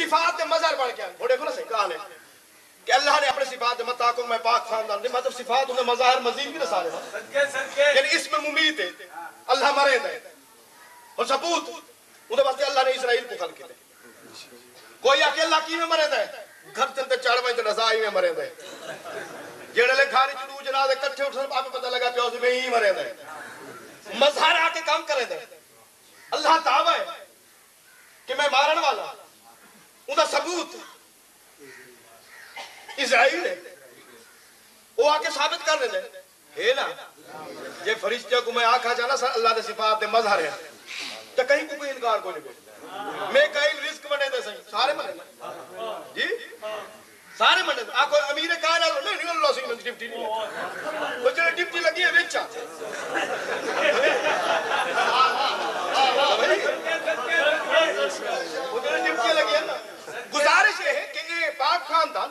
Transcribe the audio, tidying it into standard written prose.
صفات دے مظہر بن گیا وہ دیکھو نا صحیح کہا نے کہ اللہ نے اپنے صفات دے متاکم میں پاک خاندان دے مطلب صفات انہیں مظاہر مزید بھی رسالے یعنی اس میں ممیت ہے اللہ مرید ہے اور ثبوت انہیں واسطے اللہ نے اسرائیل کو خلق دے کوئی آکے اللہ کی میں مرید ہے گھر چلتے چاڑوائیں تو نزائی میں مرید ہے جیڑے لے کھاری چلو جنازے کٹھے اٹھ سب آپ پتہ لگا پیوزی میں ہی مرید ہے مظہر آکے کام کرے دے اللہ دعویٰ ہے کہ میں مارن والا انہیں ثبوت اسرائیل ہے وہ آکے ثابت کر دے ہے نا یہ فرشتہ کو میں آکھا جانا اللہ دے صفات دے مظہر ہے تو کہیں کو کوئی انکار کوئی نہیں میں کہیں رزق بنے دے سہیں سارے بنے جی سارے بنے دے آکھو امیر کائنات نہیں اللہ سے انہوں ڈپٹی نہیں ہے وہ چلے ڈپٹی لگی ہے بیچا وہ چلے ڈپٹی لگی ہے نا گزارش ہے کہ یہ پاک خاندان